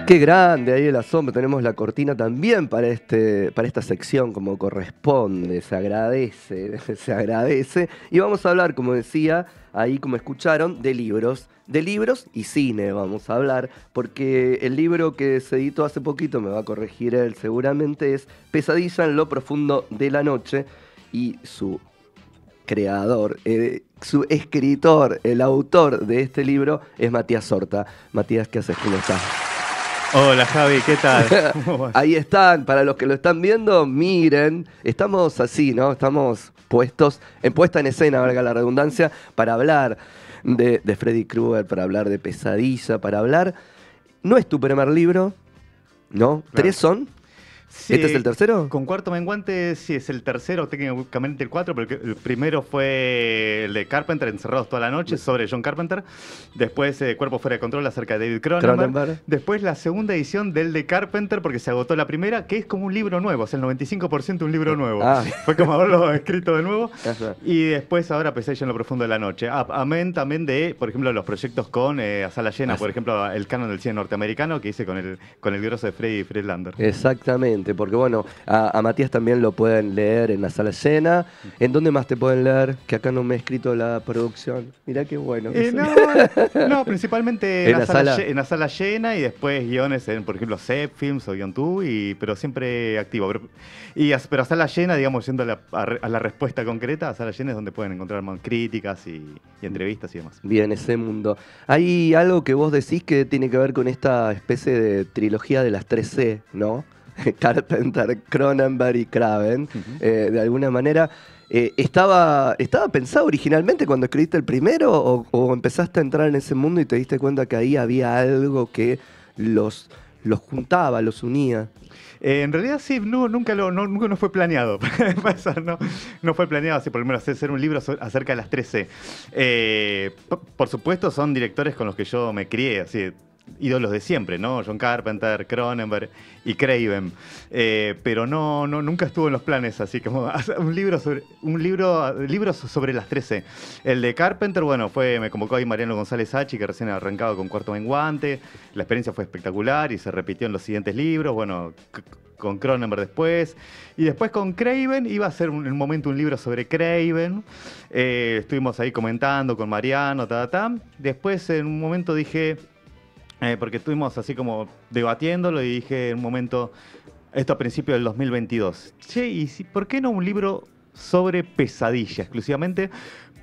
Qué grande ahí el asombro. Tenemos la cortina también para esta sección como corresponde. Se agradece, se agradece. Y vamos a hablar, como decía, ahí como escucharon, de libros. De libros y cine vamos a hablar, porque el libro que se editó hace poquito, me va a corregir él seguramente, es Pesadilla en lo profundo de la noche, y su creador, su escritor, el autor de este libro es Matías Horta. Matías, ¿qué haces? ¿Cómo estás? Hola Javi, ¿qué tal? ¿Cómo vas? Ahí están, para los que lo están viendo, miren, estamos así, ¿no? Estamos puesta en escena, valga la redundancia, para hablar de Freddy Krueger, para hablar de Pesadilla, para hablar... No es tu primer libro, ¿no? Claro. 3 son. Sí, ¿Este es el tercero? Con Cuarto Menguante sí es el tercero, técnicamente el 4, porque el primero fue el de Carpenter, Encerrados toda la noche, sobre John Carpenter. Después Cuerpo fuera de control, acerca de David Cronenberg. Después la segunda edición del de Carpenter, porque se agotó la primera, que es como un libro nuevo, o sea, el 95% un libro nuevo. Fue como haberlo escrito de nuevo. Ajá. Y después ahora Pesadilla en lo profundo de la noche. Amén también de, por ejemplo, los proyectos con A Sala Llena, por ejemplo, el canon del cine norteamericano que hice con el grosso de Freddy Friedlander. Exactamente, porque bueno, a Matías también lo pueden leer en La Sala Llena. ¿En dónde más te pueden leer? Que acá no me he escrito la producción. Mirá qué bueno. No, principalmente en en la sala llena y después guiones en, por ejemplo, Zep Films o Guion2, pero siempre activo. Pero a sala llena, digamos, yendo a la respuesta concreta, a sala llena es donde pueden encontrar más críticas y entrevistas y demás. Bien, ese mundo. Hay algo que vos decís que tiene que ver con esta especie de trilogía de las 3C, ¿no? Carpenter, Cronenberg y Craven. De alguna manera, ¿estaba pensado originalmente cuando escribiste el primero o empezaste a entrar en ese mundo y te diste cuenta que ahí había algo que los juntaba, los unía? En realidad sí, nunca no fue planeado. No fue planeado así, por lo menos hacer un libro acerca de las 3C. Por supuesto son directores con los que yo me crié, así, ídolos de siempre, ¿no? John Carpenter, Cronenberg y Craven. Pero nunca estuvo en los planes, así como libros sobre las 13. El de Carpenter, bueno, me convocó ahí Mariano González Hachi, que recién arrancado con Cuarto Menguante. La experiencia fue espectacular y se repitió en los siguientes libros. Bueno, con Cronenberg después. Y después con Craven iba a ser en un momento un libro sobre Craven. Estuvimos ahí comentando con Mariano, Después en un momento dije... porque estuvimos así como debatiéndolo y dije en un momento, esto a principios del 2022, che, ¿y por qué no un libro sobre Pesadilla exclusivamente?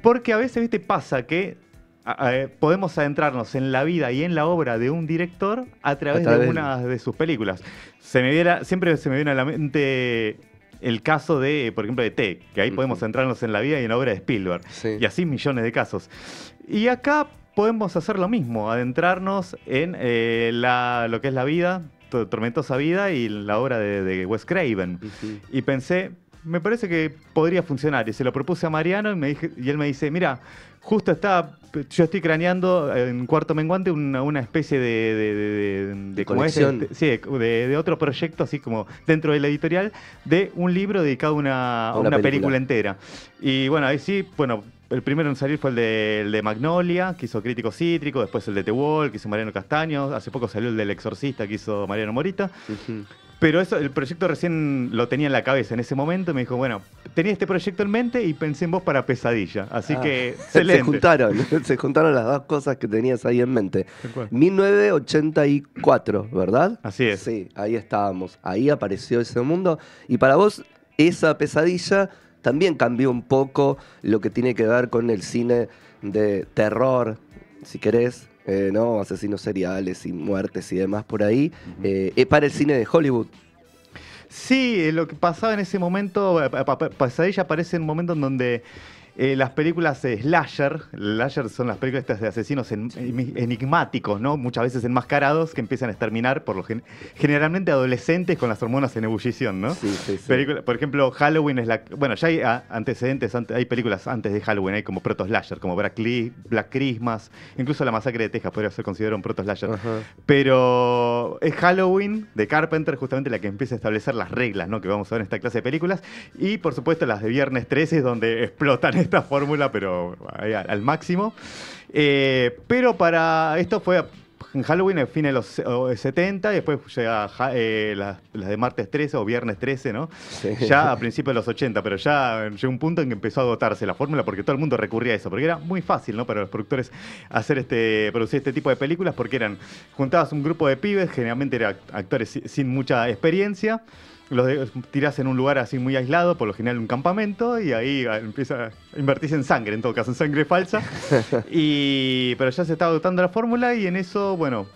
Porque a veces, viste, pasa que podemos adentrarnos en la vida y en la obra de un director a través de una de sus películas. Siempre se me viene a la mente el caso de, por ejemplo, de T, que ahí podemos adentrarnos en la vida y en la obra de Spielberg. Sí. Y así millones de casos. Y acá podemos hacer lo mismo, adentrarnos en lo que es la vida, tormentosa vida y la obra de Wes Craven. Y pensé, me parece que podría funcionar. Y se lo propuse a Mariano y él me dice, mira, justo yo estoy craneando en Cuarto Menguante una especie de conexión. De otro proyecto, así como dentro de la editorial, de un libro dedicado a una película entera. Y bueno, ahí sí, el primero en salir fue el de Magnolia, que hizo Crítico Cítrico, después el de The Wall, que hizo Mariano Castaño, hace poco salió el del Exorcista, que hizo Mariano Morita. Pero el proyecto recién lo tenía en la cabeza en ese momento y me dijo, bueno, tenía este proyecto en mente y pensé en vos para Pesadilla. Así que, excelente. Se juntaron las dos cosas que tenías ahí en mente. 1984, ¿verdad? Así es. Sí, ahí estábamos. Ahí apareció ese mundo. Y para vos, esa Pesadilla también cambió un poco lo que tiene que ver con el cine de terror, si querés, ¿no? Asesinos seriales y muertes y demás por ahí, para el cine de Hollywood. Sí, lo que pasaba en ese momento, Pesadilla aparece en un momento en donde las películas slasher son las películas estas de asesinos enigmáticos, ¿no? Muchas veces enmascarados, que empiezan a exterminar generalmente adolescentes con las hormonas en ebullición, ¿no? Sí. Por ejemplo, Halloween es bueno, ya hay antecedentes, hay películas antes de Halloween, hay como proto-slasher, como Black Christmas, incluso La Masacre de Texas podría ser considerado un proto-slasher. Pero es Halloween de Carpenter justamente la que empieza a establecer las reglas, ¿no? Que vamos a ver en esta clase de películas. Y por supuesto las de Viernes 13 es donde explotan esta fórmula, pero al máximo. Pero para esto fue en Halloween a fines de los 70, y después llega las de martes 13 o viernes 13, ¿no? Sí. Ya a principios de los 80, pero ya llegó un punto en que empezó a agotarse la fórmula porque todo el mundo recurría a eso, porque era muy fácil, ¿no? Para los productores producir este tipo de películas, porque juntabas un grupo de pibes, generalmente eran actores sin mucha experiencia, tirás en un lugar así muy aislado, por lo general un campamento, y ahí empieza a invertirse en sangre, en todo caso, en sangre falsa. Pero ya se estaba agotando la fórmula y en eso, bueno,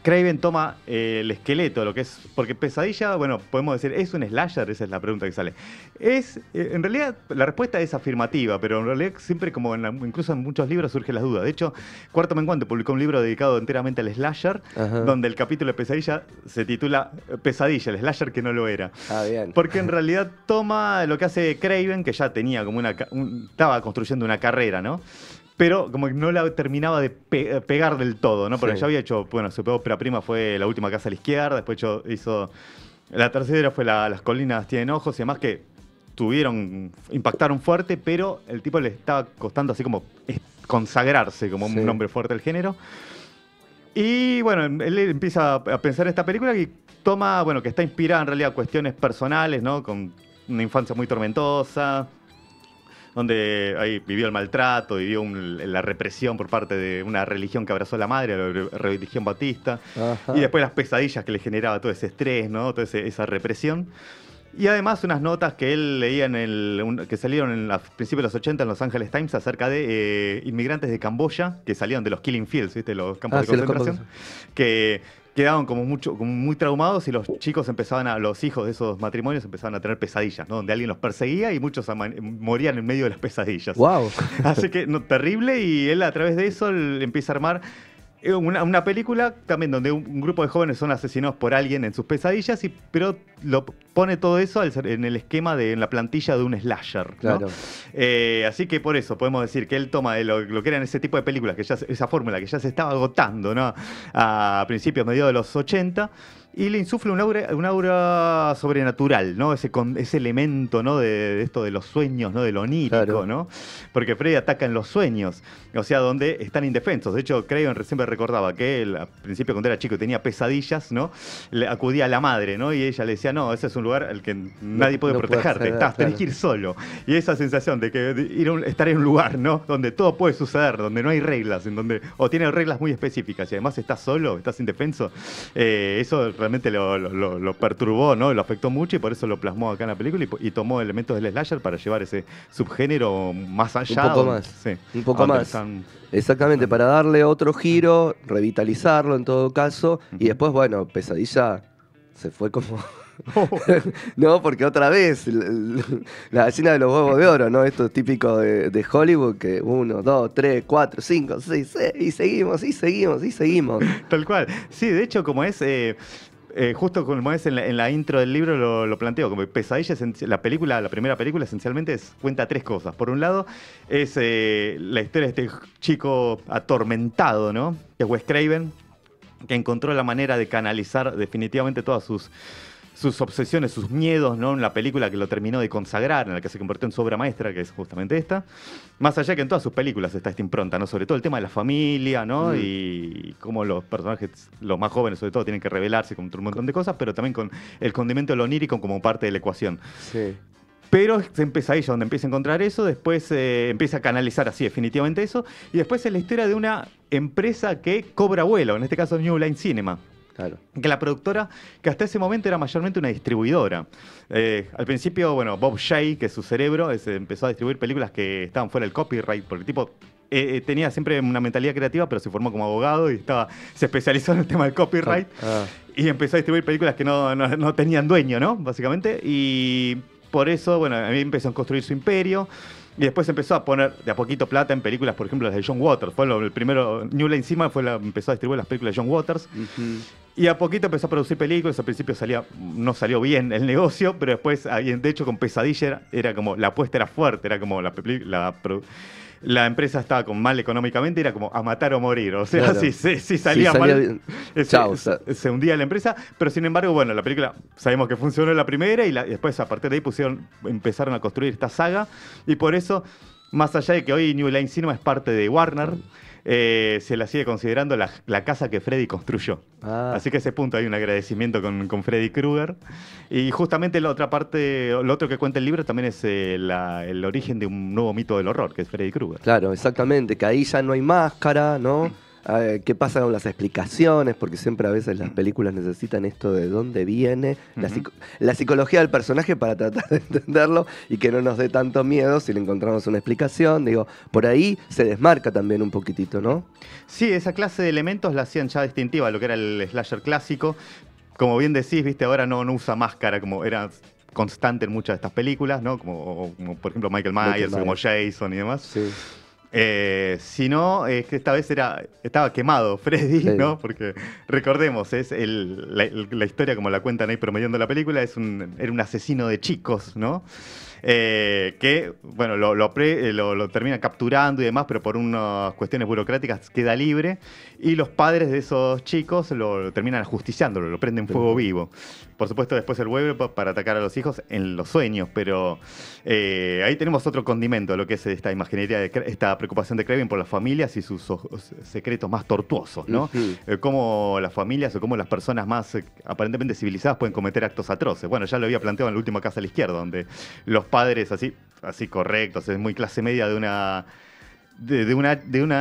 Craven toma el esqueleto, lo que es. Porque Pesadilla, bueno, podemos decir, ¿es un slasher? Esa es la pregunta que sale. En realidad, la respuesta es afirmativa, pero en realidad siempre, como incluso en muchos libros, surgen las dudas. De hecho, Cuarto Menguante publicó un libro dedicado enteramente al slasher, donde el capítulo de Pesadilla se titula Pesadilla, el slasher que no lo era. Ah, bien. Porque en realidad toma lo que hace Craven, que ya tenía como estaba construyendo una carrera, ¿no? Pero como que no la terminaba de pegar del todo, ¿no? Porque Sí. ya había hecho, bueno, su ópera prima fue La Última Casa a la Izquierda, después hizo la tercera fue Las Colinas Tienen Ojos y demás, que impactaron fuerte, pero el tipo le estaba costando así como consagrarse como un nombre fuerte del género. Y bueno, él empieza a pensar esta película y toma, bueno, que está inspirada en realidad en cuestiones personales, ¿no? Con una infancia muy tormentosa, donde ahí vivió el maltrato, vivió la represión por parte de una religión que abrazó a la madre, la religión bautista, y después las pesadillas que le generaba todo ese estrés, ¿no? Toda esa represión. Y además unas notas que él leía que salieron a principios de los 80 en Los Angeles Times acerca de inmigrantes de Camboya que salían de los killing fields, ¿viste? Los campos de concentración, que quedaban como muy traumados y los hijos de esos matrimonios empezaban a tener pesadillas, ¿no? Donde alguien los perseguía y muchos morían en medio de las pesadillas. Wow. Así que terrible, y él a través de eso empieza a armar una película también donde un grupo de jóvenes son asesinados por alguien en sus pesadillas, pero lo pone todo eso en el esquema en la plantilla de un slasher, ¿no? Claro. Así que por eso podemos decir que él toma lo que eran ese tipo de películas, esa fórmula que ya se estaba agotando, ¿no? A principios, mediados de los 80, y le insufla un aura sobrenatural, ¿no? Ese elemento, ¿no? De esto de los sueños, ¿no? De lo onírico, Claro. ¿no? Porque Freddy ataca en los sueños, o sea, donde están indefensos. De hecho, Craven siempre recordaba que él, al principio cuando era chico y tenía pesadillas, ¿no? Le acudía a la madre, ¿no? Y ella le decía, no, ese es un lugar al que nadie puede no puede protegerte, acceder, tenés que ir solo. Y esa sensación de estar en un lugar, ¿no? Donde todo puede suceder, donde no hay reglas, o tiene reglas muy específicas y además estás solo, estás indefenso, eso realmente lo perturbó, ¿no? Lo afectó mucho y por eso lo plasmó acá en la película y tomó elementos del slasher para llevar ese subgénero más allá. Un poco más. Sí, Un poco donde más. Exactamente, para darle otro giro, revitalizarlo en todo caso. Y después, bueno, Pesadilla se fue como... No, porque otra vez, la gallina de los huevos de oro, ¿no? Esto es típico de Hollywood, que 1, 2, 3, 4, 5, 6, y seguimos, y seguimos, y seguimos. Tal cual. Sí, de hecho, como es... justo como es en la intro del libro lo planteo, como Pesadilla, la primera película esencialmente cuenta tres cosas. Por un lado, es la historia de este chico atormentado, ¿no? Que es Wes Craven, que encontró la manera de canalizar definitivamente todas sus obsesiones, sus miedos, ¿no? En la película que lo terminó de consagrar, en la que se convirtió en su obra maestra, que es justamente esta. Más allá que en todas sus películas está esta impronta, ¿no? Sobre todo el tema de la familia, ¿no? Y cómo los personajes, los más jóvenes sobre todo, tienen que rebelarse contra un montón de cosas, pero también con el condimento de lo onírico como parte de la ecuación. Sí. Pero empieza ahí donde empieza a encontrar eso, después empieza a canalizar así definitivamente eso, y después es la historia de una empresa que cobra vuelo, en este caso New Line Cinema. Claro. Que la productora, que hasta ese momento era mayormente una distribuidora. Al principio, bueno, Bob Shaye, que es su cerebro, empezó a distribuir películas que estaban fuera del copyright, porque el tipo tenía siempre una mentalidad creativa, pero se formó como abogado y se especializó en el tema del copyright. Y empezó a distribuir películas que no tenían dueño, ¿no? Básicamente. Y por eso, bueno, a mí empezó a construir su imperio. Y después empezó a poner de a poquito plata en películas, por ejemplo, las de John Waters. Fue el primero, New Line Cinema empezó a distribuir las películas de John Waters. Y a poquito empezó a producir películas. Al principio no salió bien el negocio, pero después, de hecho, con Pesadilla era como, la apuesta era fuerte, era como la empresa estaba mal económicamente, era como a matar o morir. O sea, claro. si salía mal, chau, se hundía la empresa. Pero sin embargo, bueno, la película sabemos que funcionó la primera y después a partir de ahí empezaron a construir esta saga. Y por eso, más allá de que hoy New Line Cinema es parte de Warner, se la sigue considerando la casa que Freddy construyó. Así que a ese punto hay un agradecimiento con Freddy Krueger. Y justamente la otra parte, lo otro que cuenta el libro también es el origen de un nuevo mito del horror, que es Freddy Krueger. Claro, exactamente, que ahí ya no hay máscara, ¿no? ¿Qué pasa con las explicaciones? Porque siempre a veces las películas necesitan esto de dónde viene la psicología del personaje para tratar de entenderlo y que no nos dé tanto miedo si le encontramos una explicación. Digo, por ahí se desmarca también un poquitito, ¿no? Sí, esa clase de elementos la hacían ya distintiva a lo que era el slasher clásico. Como bien decís, viste, ahora no usa máscara como era constante en muchas de estas películas, ¿no? Como por ejemplo Michael Myers, como Jason y demás. Sí. Sino que esta vez estaba quemado Freddy, sí, ¿no? Porque recordemos, es la historia como la cuentan ahí promediando la película, era un asesino de chicos, ¿no? Que, bueno, lo termina capturando y demás, pero por unas cuestiones burocráticas queda libre. Y los padres de esos chicos lo terminan ajusticiándolo, lo prenden fuego vivo. Por supuesto, después él vuelve para atacar a los hijos en los sueños, pero ahí tenemos otro condimento, lo que es esta imaginería, esta preocupación de Craven por las familias y sus secretos más tortuosos, ¿no? Cómo las familias o cómo las personas más aparentemente civilizadas pueden cometer actos atroces. Bueno, ya lo había planteado en la última Casa a la Izquierda, donde los padres así correctos, es muy clase media de una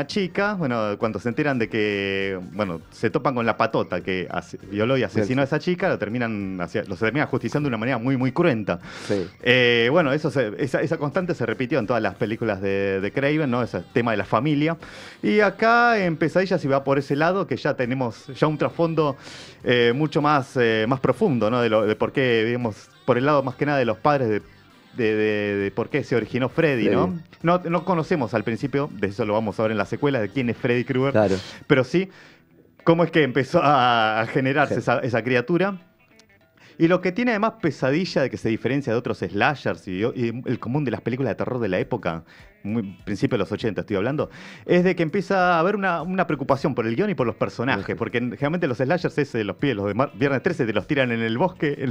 chica, bueno, cuando se enteran de que, bueno, se topan con la patota que violó y asesinó a esa chica, lo terminan justiciando de una manera muy, muy cruenta. Sí. Bueno, esa constante se repitió en todas las películas de Craven, ¿no? Ese tema de la familia. Y acá en Pesadillas, si va por ese lado, que ya tenemos un trasfondo mucho más profundo, ¿no? De por qué, digamos, por el lado más que nada de los padres de por qué se originó Freddy, ¿no? No conocemos al principio, de eso lo vamos a ver en la secuela, de quién es Freddy Krueger, claro, pero sí cómo es que empezó a generarse esa criatura. Y lo que tiene además Pesadilla, de que se diferencia de otros slashers y el común de las películas de terror de la época, principio de los 80 estoy hablando, es de que empieza a haber una preocupación por el guión y por los personajes, porque generalmente los slashers los de Viernes 13 te los tiran en el bosque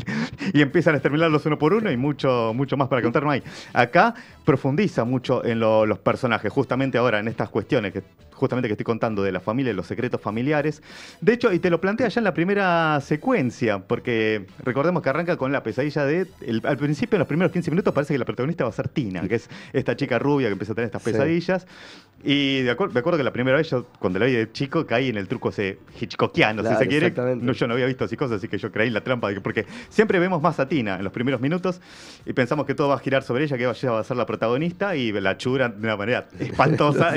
y empiezan a exterminarlos uno por uno y mucho más para contar no hay. Acá profundiza mucho en los personajes, justamente ahora en estas cuestiones que estoy contando de la familia y los secretos familiares. De hecho, y te lo plantea ya en la primera secuencia, porque recordemos que arranca con la pesadilla al principio, en los primeros 15 minutos, parece que la protagonista va a ser Tina, que es esta chica rubia que empieza a tener estas pesadillas. Y me acuerdo que la primera vez yo, cuando la vi de chico, caí en el truco ese hitchcockiano, claro, si se quiere. Yo no había visto así cosas, así que yo creí en la trampa, porque siempre vemos más a Tina en los primeros minutos y pensamos que todo va a girar sobre ella, que ella va a ser la protagonista y la chura de una manera espantosa,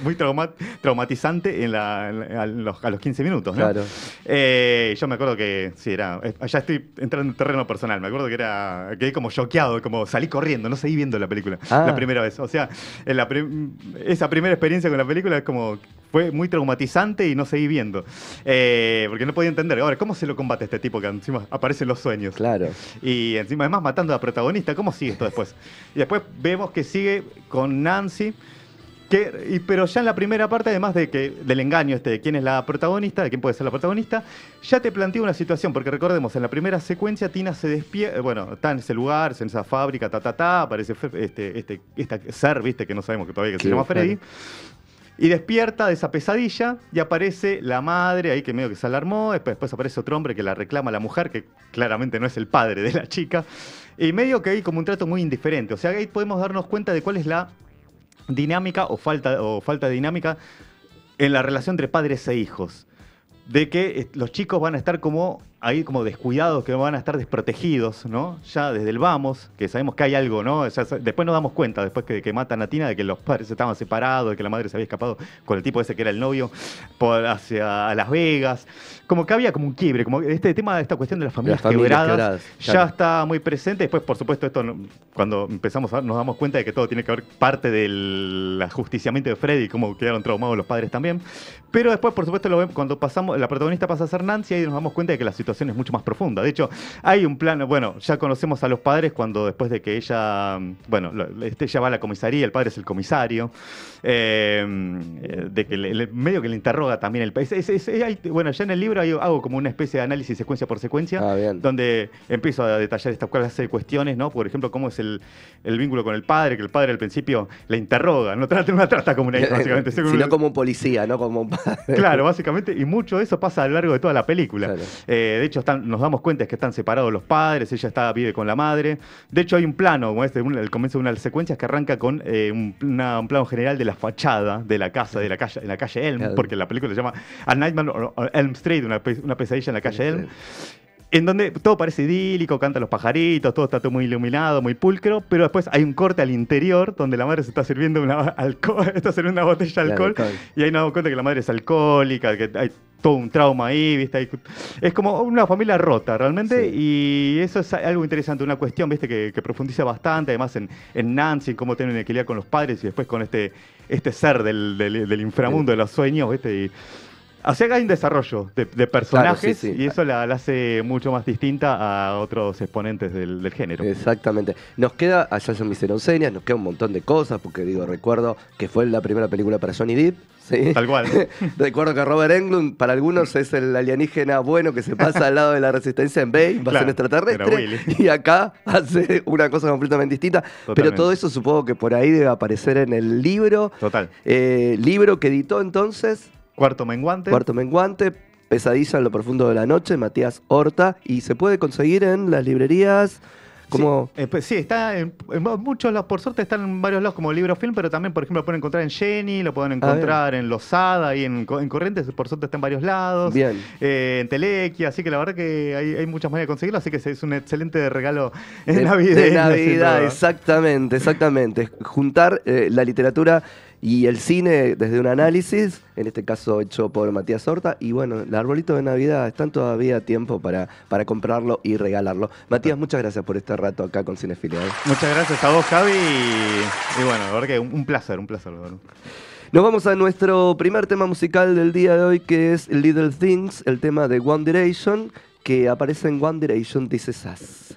muy traumatizante a los 15 minutos, ¿no? Claro. Yo me acuerdo que, sí, ya estoy entrando en terreno personal, me acuerdo que quedé como choqueado, como salí corriendo, no seguí viendo la película la primera vez. O sea, esa primera experiencia con la película fue muy traumatizante y no seguí viendo. Porque no podía entender, ahora, ¿cómo se lo combate a este tipo que encima aparece en los sueños? Claro. Y encima, además, matando a la protagonista, ¿cómo sigue esto después? Y después vemos que sigue con Nancy, pero ya en la primera parte, además del engaño de quién es la protagonista, de quién puede ser la protagonista, ya te plantea una situación, porque recordemos, en la primera secuencia Tina se despierta, bueno, está en ese lugar, en esa fábrica, aparece este ser, viste, que no sabemos que todavía se llama Freddy, y despierta de esa pesadilla y aparece la madre ahí que medio que se alarmó, después aparece otro hombre que la reclama a la mujer, que claramente no es el padre de la chica, y medio que hay como un trato muy indiferente, o sea, ahí podemos darnos cuenta de cuál es la dinámica o falta de dinámica en la relación entre padres e hijos. De que los chicos van a estar como descuidados, que van a estar desprotegidos, ¿no? Ya desde el vamos, que sabemos que hay algo, ¿no? Después nos damos cuenta, después que matan a Tina, de que los padres estaban separados, de que la madre se había escapado con el tipo ese que era el novio hacia Las Vegas. Como que había como un quiebre, como esta cuestión de las familias quebradas ya claro, está muy presente. Después, por supuesto, cuando empezamos nos damos cuenta de que todo tiene que ver parte del ajusticiamiento de Freddy, cómo quedaron traumados los padres también. Pero después, por supuesto, cuando la protagonista pasa a ser Nancy, ahí nos damos cuenta de que la situación situaciones mucho más profundas. De hecho, hay un plano, bueno, ya conocemos a los padres cuando después de que ella, bueno, ella va a la comisaría, el padre es el comisario, de que medio que le interroga también el país. Bueno, ya en el libro hago como una especie de análisis secuencia por secuencia, donde empiezo a detallar esta clase de cuestiones, ¿no? Por ejemplo, cómo es el vínculo con el padre, que el padre al principio le interroga, no trata como una hija, básicamente. Sino como un policía, no como un padre. Claro, básicamente, y mucho de eso pasa a lo largo de toda la película. Claro. De hecho, nos damos cuenta que están separados los padres, ella vive con la madre. De hecho, hay un plano, como el comienzo de una de las secuencias, que arranca con un plano general de la fachada de la casa, en la calle Elm, claro, porque la película se llama A Nightmare on Elm Street, una pesadilla en la calle Elm. En donde todo parece idílico, cantan los pajaritos, todo está todo muy iluminado, muy pulcro, pero después hay un corte al interior donde la madre se está sirviendo una botella de alcohol, y ahí nos damos cuenta que la madre es alcohólica, que hay todo un trauma ahí, ¿viste? Es como una familia rota, realmente, sí. Y eso es algo interesante, una cuestión, ¿viste? Que profundiza bastante, además en Nancy, cómo tienen que lidiar con los padres y después con este ser del inframundo, sí, de los sueños, ¿viste? Y, o sea que hay un desarrollo de personajes, claro, sí, sí, y eso la hace mucho más distinta a otros exponentes del género. Exactamente. Nos queda, allá se me hicieron señas, nos queda un montón de cosas, porque recuerdo que fue la primera película para Johnny Depp. ¿Sí? Tal cual. Recuerdo que Robert Englund, para algunos, es el alienígena bueno que se pasa al lado de la resistencia en Bay, invasión extraterrestre, y acá hace una cosa completamente distinta. Totalmente. Pero todo eso supongo que por ahí debe aparecer en el libro. Total. Libro que editó entonces... Cuarto Menguante, Pesadilla en lo profundo de la noche, Matías Horta, y se puede conseguir en las librerías. Como... Sí, pues sí, está en muchos lados, por suerte están en varios lados como libro film, pero también, por ejemplo, lo pueden encontrar en Jenny, lo pueden encontrar en Losada y en Corrientes, por suerte está en varios lados. Bien. En Telequia, así que la verdad que hay muchas maneras de conseguirlo, así que es un excelente regalo en Navidad. De Navidad, exactamente. Juntar la literatura y el cine desde un análisis, en este caso hecho por Matías Horta, y bueno, el arbolito de Navidad, están todavía a tiempo para comprarlo y regalarlo. Matías, muchas gracias por este rato acá con Cinefilia. Muchas gracias a vos, Javi, y bueno, la verdad que un placer, ¿verdad? Nos vamos a nuestro primer tema musical del día de hoy, que es Little Things, el tema de One Direction, que aparece en One Direction This Is Us.